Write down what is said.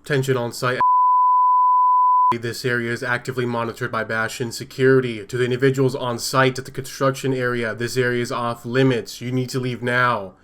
Tension on site. This area is actively monitored by Bastion security. To the individuals on site at the construction area, this area is off limits. You need to leave now.